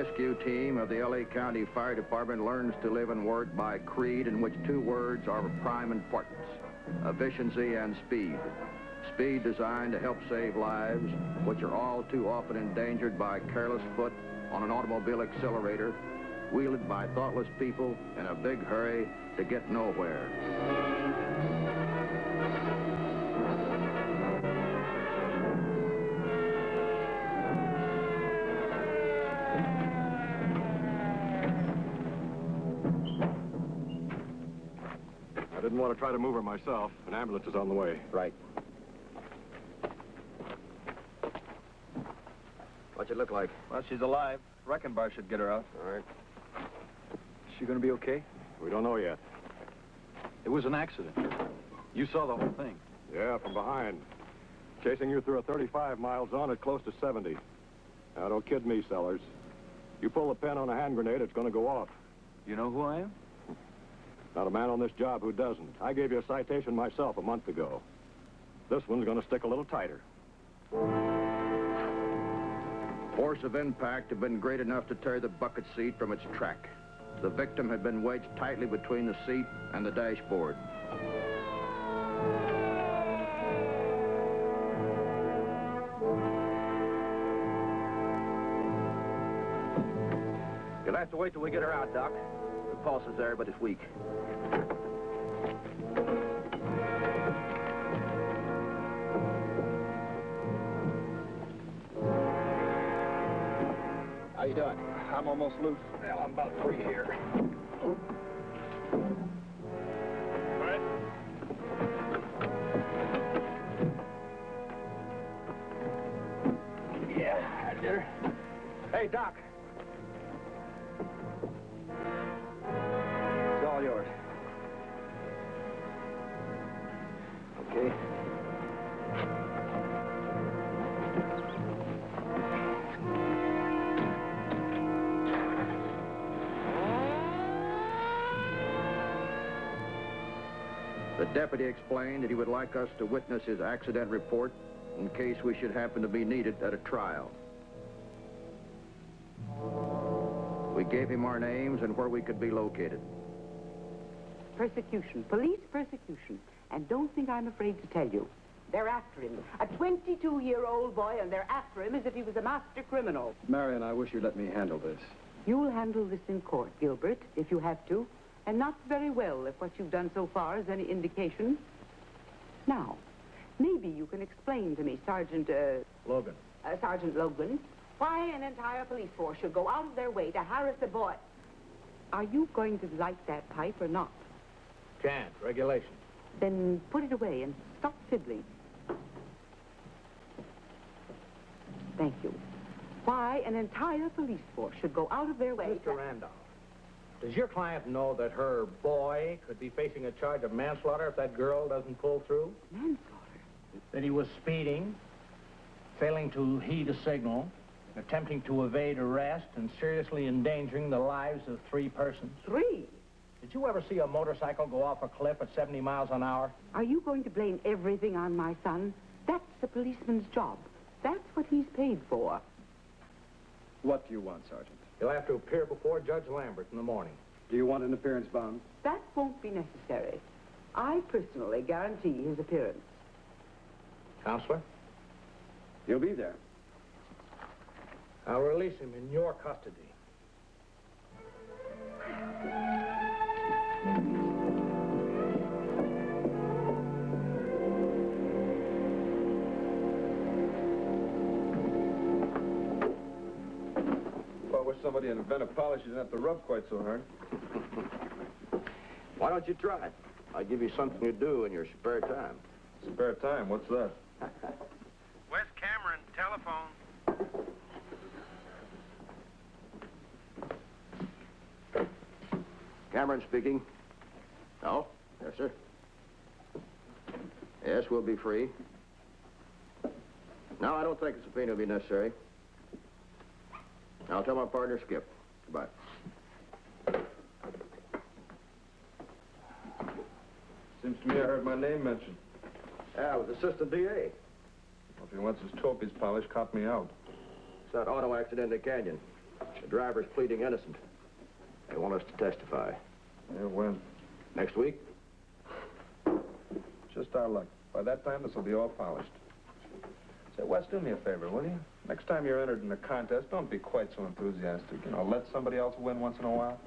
rescue team of the L.A. County Fire Department learns to live and work by a creed in which two words are of prime importance: efficiency and speed. Speed designed to help save lives, which are all too often endangered by careless foot on an automobile accelerator, wielded by thoughtless people in a big hurry to get nowhere. I didn't want to try to move her myself. An ambulance is on the way. Right. What's it look like? Well, she's alive. Wrecking bar should get her out. All right. Is she going to be okay? We don't know yet. It was an accident. You saw the whole thing. Yeah, from behind. Chasing you through a 35 miles on at close to 70. Now, don't kid me, Sellers. You pull the pin on a hand grenade, it's going to go off. You know who I am? Not a man on this job who doesn't. I gave you a citation myself a month ago. This one's going to stick a little tighter. Force of impact had been great enough to tear the bucket seat from its track. The victim had been wedged tightly between the seat and the dashboard. You'll have to wait till we get her out, Doc. The pulse is there, but it's weak. How you doing? I'm almost loose. Well, I'm about free here. All right. Yeah, I did her. Hey, Doc. It's all yours. Okay. The deputy explained that he would like us to witness his accident report in case we should happen to be needed at a trial. We gave him our names and where we could be located. Persecution, police persecution. And don't think I'm afraid to tell you. They're after him. A 22-year-old boy, and they're after him as if he was a master criminal. Marion, I wish you'd let me handle this. You'll handle this in court, Gilbert, if you have to. And not very well, if what you've done so far is any indication. Now, maybe you can explain to me, Sergeant Logan, why an entire police force should go out of their way to harass a boy. Are you going to light that pipe or not? Can't. Regulation. Then put it away and stop fiddling. Thank you. Why an entire police force should go out of their way Mr. Randolph, does your client know that her boy could be facing a charge of manslaughter if that girl doesn't pull through? Manslaughter? That he was speeding, failing to heed a signal, attempting to evade arrest, and seriously endangering the lives of 3 persons. 3? Did you ever see a motorcycle go off a cliff at 70 miles an hour? Are you going to blame everything on my son? That's the policeman's job. That's what he's paid for. What do you want, Sergeant? He'll have to appear before Judge Lambert in the morning. Do you want an appearance bond? That won't be necessary. I personally guarantee his appearance. Counselor? He'll be there. I'll release him in your custody. Well, with somebody invented polish, you didn't have to rub quite so hard. Why don't you try it? I'll give you something to do in your spare time. Spare time? What's that? Wes Cameron, telephone. Cameron speaking. Oh? Yes, sir. Yes, we'll be free. No, I don't think a subpoena will be necessary. I'll tell my partner, Skip. Goodbye. Seems to me I heard my name mentioned. Yeah, with Assistant DA. Well, if he wants his topies polished, cop me out. It's that auto accident in the canyon. The driver's pleading innocent. They want us to testify. Yeah, when? Next week? Just our luck. By that time, this will be all polished. Say, Wes, do me a favor, will you? Next time you're entered in a contest, don't be quite so enthusiastic. You know, let somebody else win once in a while.